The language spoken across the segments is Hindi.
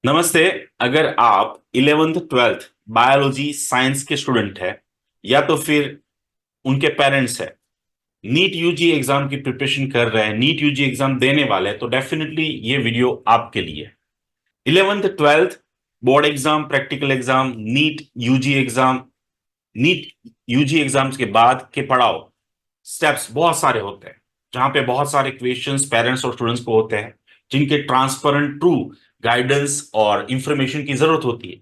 नमस्ते। अगर आप 11th 12th बायोलॉजी साइंस के स्टूडेंट हैं या तो फिर उनके पेरेंट्स हैं, नीट यूजी एग्जाम की प्रिपरेशन कर रहे हैं, नीट यूजी एग्जाम देने वाले हैं, तो डेफिनेटली ये वीडियो आपके लिए। 11th 12th board exam, practical exam, NEET UG exam, NEET UG exams के बाद के पड़ाव स्टेप्स बहुत सारे होते हैं, जहां पे बहुत सारे क्वेश्चंस पेरेंट्स और स्टूडेंट्स को होते हैं, जिनके ट्रांसपेरेंट ट्रू गाइडेंस और इंफॉर्मेशन की जरूरत होती है।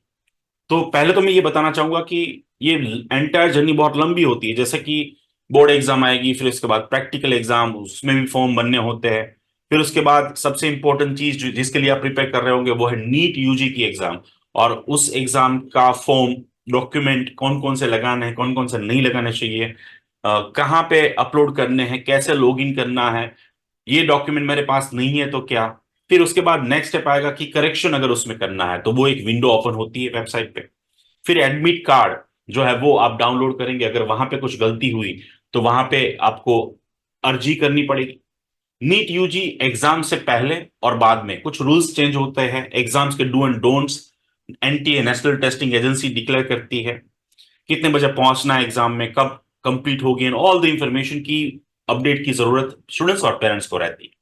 तो पहले तो मैं ये बताना चाहूंगा कि ये एंटायर जर्नी बहुत लंबी होती है। जैसे कि बोर्ड एग्जाम आएगी, फिर उसके बाद प्रैक्टिकल एग्जाम, उसमें भी फॉर्म बनने होते हैं। फिर उसके बाद सबसे इंपॉर्टेंट चीज जिसके लिए आप प्रिपेयर कर रहे होंगे वो है नीट यूजी की एग्जाम। और उस एग्जाम का फॉर्म, डॉक्यूमेंट कौन कौन से लगाने हैं, कौन कौन से नहीं लगाने चाहिए, कहाँ पे अपलोड करने हैं, कैसे लॉगिन करना है, ये डॉक्यूमेंट मेरे पास नहीं है तो क्या। फिर उसके बाद नेक्स्ट स्टेप आएगा कि करेक्शन अगर उसमें करना है तो वो एक विंडो ओपन होती है वेबसाइट पे। फिर एडमिट कार्ड जो है वो आप डाउनलोड करेंगे। अगर वहां पे कुछ गलती हुई तो वहां पे आपको अर्जी करनी पड़ेगी। नीट यूजी एग्जाम से पहले और बाद में कुछ रूल्स चेंज होते हैं, एग्जाम्स के do and don'ts NTA national testing agency declare करती है। कितने बजे पहुंचना है एग्जाम में, कब कंप्लीट होगी, एंड ऑल द इंफॉर्मेशन की अपडेट की जरूरत स्टूडेंट्स और पेरेंट्स को रहती है।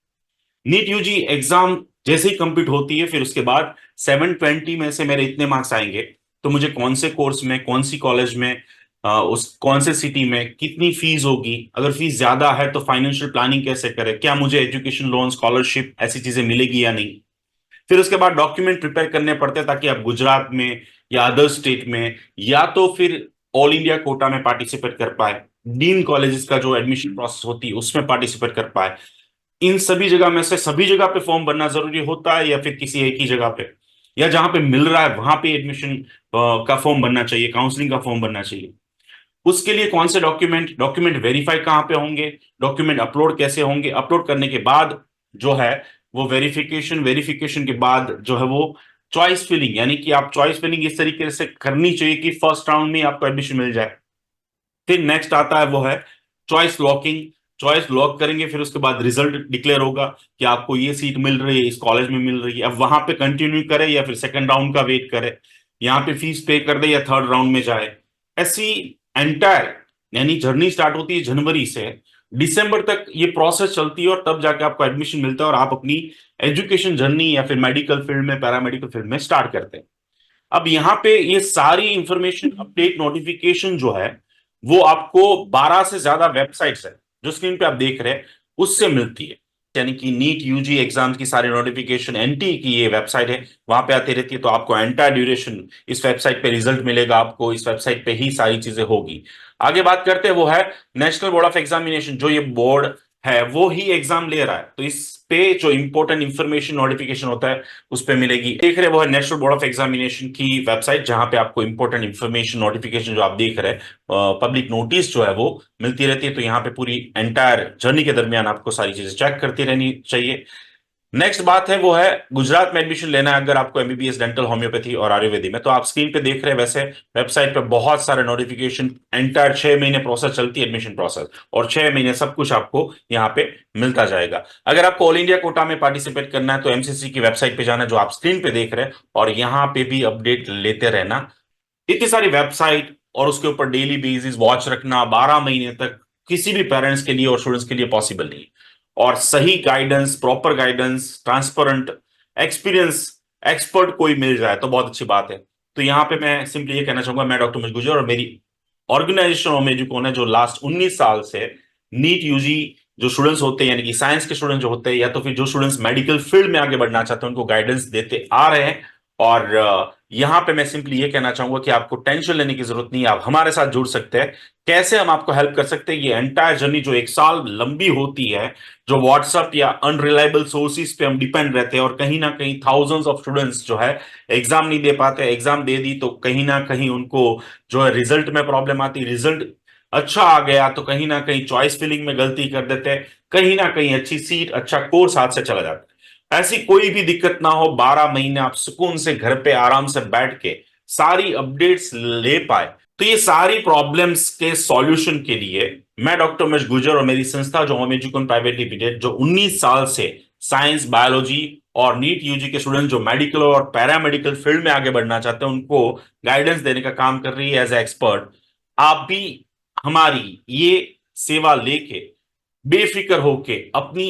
नीट यूजी एग्जाम जैसे ही कंप्लीट होती है, फिर उसके बाद 720 में से मेरे इतने मार्क्स आएंगे तो मुझे कौन से कोर्स में, कौन सी कॉलेज में, उस कौन से सिटी में कितनी फीस होगी, अगर फीस ज्यादा है तो फाइनेंशियल प्लानिंग कैसे करें, क्या मुझे एजुकेशन लोन, स्कॉलरशिप ऐसी चीजें मिलेगी या नहीं। फिर उसके बाद डॉक्यूमेंट प्रिपेयर करने पड़ते हैं ताकि आप गुजरात में या अदर स्टेट में या तो फिर ऑल इंडिया कोटा में पार्टिसिपेट कर पाए, डीन कॉलेजेस का जो एडमिशन प्रोसेस होती है उसमें पार्टिसिपेट कर पाए। इन सभी जगह में से सभी जगह पे फॉर्म भरना जरूरी होता है या फिर किसी एक ही जगह पे, या जहां पे मिल रहा है वहां पे एडमिशन का फॉर्म भरना चाहिए, काउंसलिंग का फॉर्म भरना चाहिए। उसके लिए कौन से डॉक्यूमेंट डॉक्यूमेंट वेरीफाई कहाँ पे होंगे, डॉक्यूमेंट अपलोड कैसे होंगे, अपलोड करने के बाद जो है वो वेरिफिकेशन, वेरिफिकेशन के बाद जो है वो चॉइस फिलिंग, यानी कि आप चॉइस फिलिंग इस तरीके से करनी चाहिए कि फर्स्ट राउंड में आपको एडमिशन मिल जाए। फिर नेक्स्ट आता है वो है चॉइस लॉकिंग। चॉइस लॉक करेंगे, फिर उसके बाद रिजल्ट डिक्लेयर होगा कि आपको ये सीट मिल रही है, इस कॉलेज में मिल रही है। अब वहां पे कंटिन्यू करे या फिर सेकंड राउंड का वेट करे, यहाँ पे फीस पे कर दे या थर्ड राउंड में जाए। ऐसी एंटायर यानी जर्नी स्टार्ट होती है जनवरी से दिसंबर तक, ये प्रोसेस चलती है और तब जाके आपको एडमिशन मिलता है और आप अपनी एजुकेशन जर्नी या फिर मेडिकल फील्ड में, पैरामेडिकल फील्ड में स्टार्ट करते हैं। अब यहाँ पे ये सारी इंफॉर्मेशन, अपडेट, नोटिफिकेशन जो है वो आपको 12 से ज्यादा वेबसाइट्स है जो स्क्रीन पे आप देख रहे हैं उससे मिलती है। यानी कि नीट यूजी एग्जाम की सारी नोटिफिकेशन एनटी की ये वेबसाइट है, वहां पे आती रहती है। तो आपको एंटायर ड्यूरेशन इस वेबसाइट पे रिजल्ट मिलेगा, आपको इस वेबसाइट पे ही सारी चीजें होगी। आगे बात करते हैं वो है नेशनल बोर्ड ऑफ एग्जामिनेशन। जो ये बोर्ड है वो ही एग्जाम ले रहा है, तो इस पे जो इंपॉर्टेंट इंफॉर्मेशन नोटिफिकेशन होता है उस पे मिलेगी। देख रहे हैं वो है नेशनल बोर्ड ऑफ एग्जामिनेशन की वेबसाइट, जहां पे आपको इंपॉर्टेंट इंफॉर्मेशन नोटिफिकेशन जो आप देख रहे हैं, पब्लिक नोटिस जो है वो मिलती रहती है। तो यहाँ पे पूरी एंटायर जर्नी के दरमियान आपको सारी चीजें चेक करती रहनी चाहिए। नेक्स्ट बात है वो है गुजरात में एडमिशन लेना है अगर आपको एमबीबीएस, डेंटल, होम्योपैथी और आयुर्वेदी में। तो आप स्क्रीन पे देख रहे हैं वैसे वेबसाइट पे बहुत सारे नोटिफिकेशन, एंटायर 6 महीने प्रोसेस चलती है एडमिशन प्रोसेस, और 6 महीने सब कुछ आपको यहाँ पे मिलता जाएगा। अगर आपको ऑल इंडिया कोटा में पार्टिसिपेट करना है तो एमसीसी की वेबसाइट पे जाना है जो आप स्क्रीन पे देख रहे हैं, और यहाँ पे भी अपडेट लेते रहना। इतनी सारी वेबसाइट और उसके ऊपर डेली बेसिस वॉच रखना 12 महीने तक किसी भी पेरेंट्स के लिए और स्टूडेंट्स के लिए पॉसिबल नहीं। और सही guidance, proper guidance, transparent experience expert कोई मिल जाए तो बहुत अच्छी बात है। तो यहाँ पे मैं सिंपली ये कहना चाहूंगा, मैं डॉक्टर मनीष गुर्जर और मेरी ऑर्गेनाइजेशन ओम एजुकॉन है जो लास्ट 19 साल से नीट यूजी जो स्टूडेंट्स होते हैं, यानी कि साइंस के स्टूडेंट जो होते हैं या तो फिर जो स्टूडेंट्स मेडिकल फील्ड में आगे बढ़ना चाहते हैं, उनको गाइडेंस देते आ रहे हैं। और यहां पे मैं सिंपली ये कहना चाहूंगा कि आपको टेंशन लेने की जरूरत नहीं है, आप हमारे साथ जुड़ सकते हैं। कैसे हम आपको हेल्प कर सकते हैं, ये एंटायर जर्नी जो 1 साल लंबी होती है, जो व्हाट्सएप या अनरिलायबल सोर्सेज पे हम डिपेंड रहते हैं, और कहीं ना कहीं थाउजेंड्स ऑफ स्टूडेंट्स जो है एग्जाम नहीं दे पाते, एग्जाम दे दी तो कहीं ना कहीं उनको जो है रिजल्ट में प्रॉब्लम आती, रिजल्ट अच्छा आ गया तो कहीं ना कहीं चॉइस फिलिंग में गलती कर देते हैं, कहीं ना कहीं अच्छी सीट, अच्छा कोर्स हाथ से चला जाता है। ऐसी कोई भी दिक्कत ना हो, 12 महीने आप सुकून से घर पे आराम से बैठ के सारी अपडेट्स ले पाए। तो ये सारी प्रॉब्लम्स के सॉल्यूशन के लिए मैं डॉक्टर उमेश गुर्जर और मेरी संस्था जो होम एजुकेशन प्राइवेट लिमिटेड, जो 19 साल से साइंस, बायोलॉजी और नीट यूजी के स्टूडेंट जो मेडिकल और पैरामेडिकल फील्ड में आगे बढ़ना चाहते हैं उनको गाइडेंस देने का काम कर रही है एज ए एक्सपर्ट। आप भी हमारी ये सेवा लेके बेफिक्र होके अपनी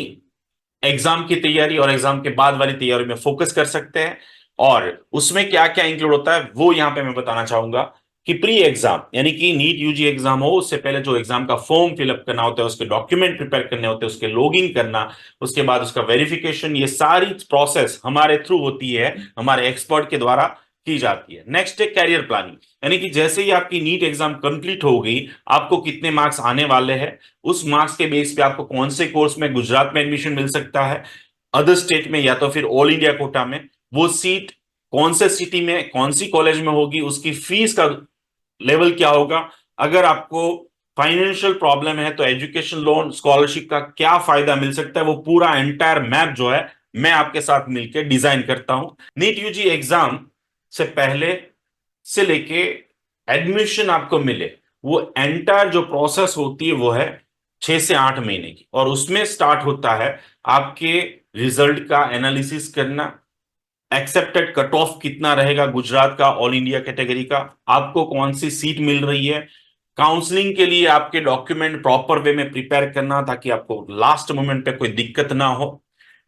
एग्जाम की तैयारी और एग्जाम के बाद वाली तैयारी में फोकस कर सकते हैं। और उसमें क्या क्या इंक्लूड होता है वो यहां पे मैं बताना चाहूंगा कि प्री एग्जाम यानी कि नीट यूजी एग्जाम हो उससे पहले जो एग्जाम का फॉर्म फिलअप करना होता है, उसके डॉक्यूमेंट प्रिपेयर करने होते हैं, उसके लॉगिन करना, उसके बाद उसका वेरिफिकेशन, ये सारी प्रोसेस हमारे थ्रू होती है, हमारे एक्सपर्ट के द्वारा की जाती है। नेक्स्ट है कैरियर प्लानिंग, यानी कि जैसे ही आपकी नीट एग्जाम कंप्लीट हो गई, आपको कितने मार्क्स आने वाले हैं, उस मार्क्स के बेस पे आपको कौन से कोर्स में गुजरात में एडमिशन मिल सकता है, अदर स्टेट में या तो फिर ऑल इंडिया कोटा में, वो सीट कौन से सिटी में कौन सी कॉलेज में होगी, उसकी फीस का लेवल क्या होगा, अगर आपको फाइनेंशियल प्रॉब्लम है तो एजुकेशन लोन स्कॉलरशिप का क्या फायदा मिल सकता है, वो पूरा एंटायर मैप जो है मैं आपके साथ मिलकर डिजाइन करता हूं। नीट यूजी एग्जाम से पहले से लेके एडमिशन आपको मिले, वो एंटायर जो प्रोसेस होती है वो है 6 से 8 महीने की, और उसमें स्टार्ट होता है आपके रिजल्ट का एनालिसिस करना, एक्सेप्टेड कट ऑफ कितना रहेगा गुजरात का, ऑल इंडिया कैटेगरी का, आपको कौन सी सीट मिल रही है, काउंसलिंग के लिए आपके डॉक्यूमेंट प्रॉपर वे में प्रिपेयर करना ताकि आपको लास्ट मोमेंट पे कोई दिक्कत ना हो,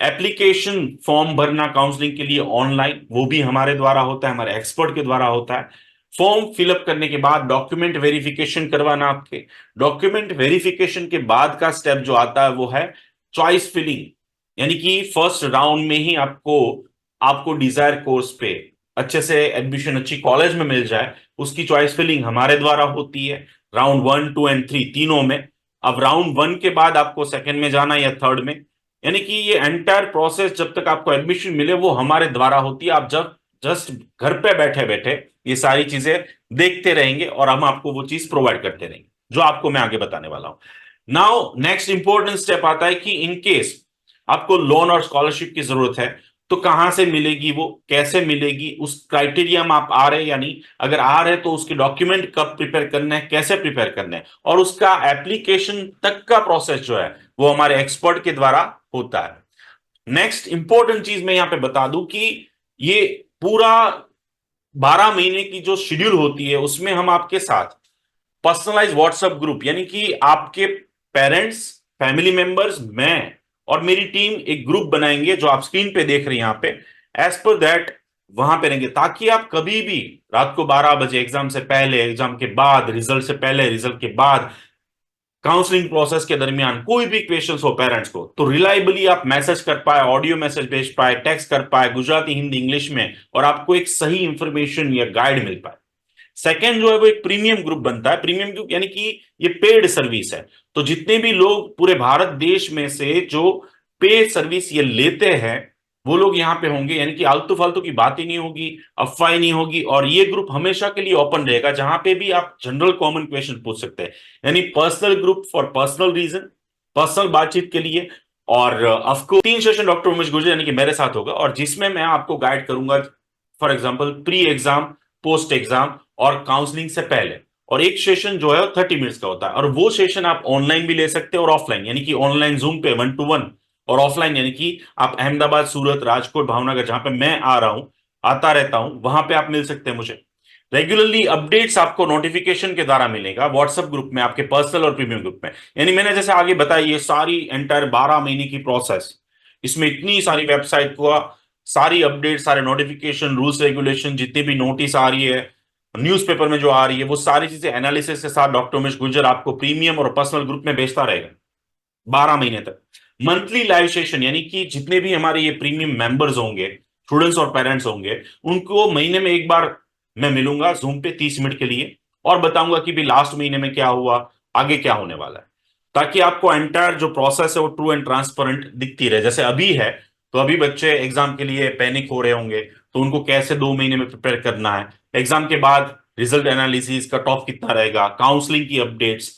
एप्लीकेशन फॉर्म भरना काउंसलिंग के लिए ऑनलाइन, वो भी हमारे द्वारा होता है, हमारे एक्सपर्ट के द्वारा होता है। फॉर्म फिलअप करने के बाद डॉक्यूमेंट वेरिफिकेशन करवाना, आपके डॉक्यूमेंट वेरिफिकेशन के बाद का स्टेप जो आता है वो है चॉइस फिलिंग, यानी कि फर्स्ट राउंड में ही आपको आपको डिजायर कोर्स पे अच्छे से एडमिशन अच्छी कॉलेज में मिल जाए, उसकी चॉइस फिलिंग हमारे द्वारा होती है राउंड 1, 2 एंड 3 तीनों में। अब राउंड 1 के बाद आपको सेकंड में जाना या थर्ड में, यानी कि ये एंटायर प्रोसेस जब तक आपको एडमिशन मिले वो हमारे द्वारा होती है। आप जब जस्ट घर पे बैठे बैठे ये सारी चीजें देखते रहेंगे और हम आपको वो चीज प्रोवाइड करते रहेंगे जो आपको मैं आगे बताने वाला हूं। नाउ नेक्स्ट इंपॉर्टेंट स्टेप आता है कि इन केस आपको लोन और स्कॉलरशिप की जरूरत है तो कहां से मिलेगी, वो कैसे मिलेगी, उस क्राइटेरिया में आप आ रहे हैं या नहीं, अगर आ रहे हैं तो उसके डॉक्यूमेंट कब प्रिपेयर करने हैं, कैसे प्रिपेयर करने हैं, और उसका एप्लीकेशन तक का प्रोसेस जो है वो हमारे एक्सपर्ट के द्वारा होता है। नेक्स्ट इंपॉर्टेंट चीज मैं यहां पे बता दूं कि ये पूरा 12 महीने की जो शेड्यूल होती है उसमें हम आपके साथ पर्सनलाइज व्हाट्सएप ग्रुप, यानी कि आपके पेरेंट्स, फैमिली मेंबर्स, मैं और मेरी टीम एक ग्रुप बनाएंगे जो आप स्क्रीन पे देख रहे हैं यहां पे। एज पर दैट वहां पे रहेंगे ताकि आप कभी भी रात को 12 बजे, एग्जाम से पहले, एग्जाम के बाद, रिजल्ट से पहले, रिजल्ट के बाद, काउंसलिंग प्रोसेस के दरमियान कोई भी क्वेश्चंस हो पेरेंट्स को तो रिलायबली आप मैसेज कर पाए, ऑडियो मैसेज भेज पाए, टेक्स्ट कर पाए गुजराती, हिंदी, इंग्लिश में, और आपको एक सही इंफॉर्मेशन या गाइड मिल पाए। सेकेंड जो है वो एक प्रीमियम ग्रुप बनता है। प्रीमियम ग्रुप यानी कि ये पेड सर्विस है, तो जितने भी लोग पूरे भारत देश में से जो पेड सर्विस ये लेते हैं वो लोग यहाँ पे होंगे, यानी कि आलतू फालतू की बात ही नहीं होगी, अफवाह नहीं होगी, और ये ग्रुप हमेशा के लिए ओपन रहेगा जहां पे भी आप जनरल कॉमन क्वेश्चन पूछ सकते हैं, यानी personal group for personal reason, personal बातचीत के लिए। और of course 3 session doctor Umesh Gurjar यानी कि मेरे साथ होगा और जिसमें मैं आपको गाइड करूंगा for example pre exam, post exam और काउंसलिंग से पहले। और एक सेशन जो है 30 मिनट्स का होता है, और वो सेशन आप ऑनलाइन भी ले सकते हैं और ऑफलाइन, यानी कि ऑनलाइन जूम पे 1 to 1, और ऑफलाइन यानी कि आप अहमदाबाद, सूरत, राजकोट, भावनगर जहां पे मैं आ रहा हूं, आता रहता हूं, वहां पे आप मिल सकते हैं मुझे। रेगुलरली अपडेट्स आपको नोटिफिकेशन के द्वारा मिलेगा व्हाट्सएप ग्रुप में, आपके पर्सनल और प्रीमियम ग्रुप में। यानी मैंने जैसे आगे बताया ये सारी एंटायर 12 महीने की प्रोसेस, इसमें इतनी सारी वेबसाइट को सारी अपडेट, सारे नोटिफिकेशन, रूल्स रेगुलेशन, जितनी भी नोटिस आ रही है न्यूज़पेपर में जो आ रही है, वो सारी चीजें एनालिसिस के साथ डॉक्टर उमेश गुर्जर आपको प्रीमियम और पर्सनल ग्रुप में भेजता रहेगा 12 महीने तक। मंथली लाइव सेशन यानी कि जितने भी हमारे ये प्रीमियम मेंबर्स होंगे, स्टूडेंट्स और पेरेंट्स होंगे, उनको महीने में एक बार मैं मिलूंगा जूम पे 30 मिनट के लिए और बताऊंगा कि भी लास्ट महीने में क्या हुआ, आगे क्या होने वाला है, ताकि आपको एंटायर जो प्रोसेस है वो ट्रू एंड ट्रांसपेरेंट दिखती रहे। जैसे अभी है तो अभी बच्चे एग्जाम के लिए पैनिक हो रहे होंगे, तो उनको कैसे 2 महीने में प्रिपेयर करना है, एग्जाम के बाद रिजल्ट एनालिसिस, कट ऑफ कितना रहेगा, काउंसलिंग की अपडेट्स,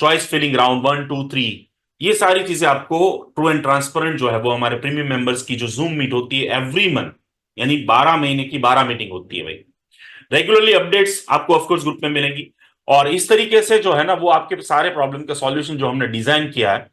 चॉइस फिलिंग राउंड 1, 2, 3, ये सारी चीजें आपको ट्रू एंड ट्रांसपेरेंट जो है वो हमारे प्रीमियम मेंबर्स की जो जूम मीट होती है एवरी मंथ, यानी 12 महीने की 12 मीटिंग होती है भाई। रेगुलरली अपडेट्स आपको ऑफकोर्स ग्रुप में मिलेंगी, और इस तरीके से जो है ना वो आपके सारे प्रॉब्लम का सॉल्यूशन जो हमने डिजाइन किया है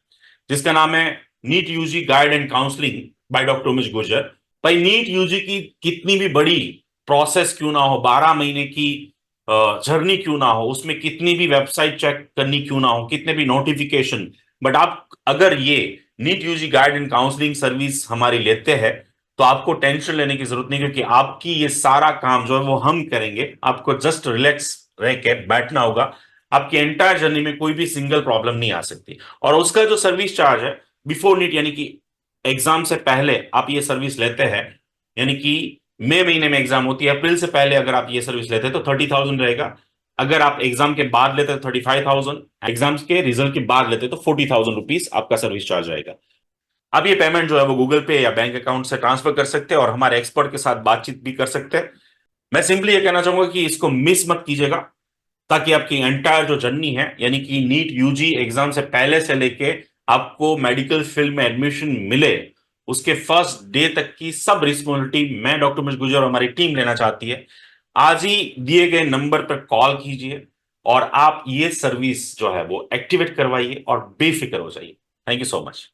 जिसका नाम है NEET UG guide and counselling by doctor Umesh Gurjar. भाई नीट यूजी की कितनी भी बड़ी प्रोसेस क्यों ना हो, 12 महीने की जर्नी क्यों ना हो, उसमें कितनी भी वेबसाइट चेक करनी क्यों ना हो, कितने भी नोटिफिकेशन, बट आप अगर ये NEET UG guide and counselling service हमारी लेते हैं तो आपको टेंशन लेने की जरूरत नहीं, क्योंकि आपकी ये सारा काम जो है वो हम करेंगे। आपको जस्ट रिलैक्स रह के बैठना होगा। आपकी एंटायर जर्नी में कोई भी सिंगल प्रॉब्लम नहीं आ सकती। और उसका जो सर्विस चार्ज है बिफोर नीट, यानी कि एग्जाम से पहले आप ये सर्विस लेते हैं, यानी कि मई महीने में एग्जाम होती है, अप्रैल से पहले अगर आप ये सर्विस लेते हैं तो 30,000 रहेगा। अगर आप एग्जाम के बाद लेते हैं तो 35,000, एग्जाम के रिजल्ट के बाद लेते हैं तो 40,000 रुपीज आपका सर्विस चार्ज रहेगा। आप ये पेमेंट जो है वो गूगल पे या बैंक अकाउंट से ट्रांसफर कर सकते हैं और हमारे एक्सपर्ट के साथ बातचीत भी कर सकते हैं। मैं सिंपली ये कहना चाहूंगा कि इसको मिस मत कीजिएगा, ताकि आपकी एंटायर जो जर्नी है, यानी कि नीट यूजी एग्जाम से पहले से लेके आपको मेडिकल फील्ड में एडमिशन मिले, उसके फर्स्ट डे तक की सब रिस्पॉन्सिबिलिटी मैं डॉक्टर उमेश गुर्जर और हमारी टीम लेना चाहती है। आज ही दिए गए नंबर पर कॉल कीजिए और आप ये सर्विस जो है वो एक्टिवेट करवाइए और बेफिक्र हो जाइए। Thank you so much.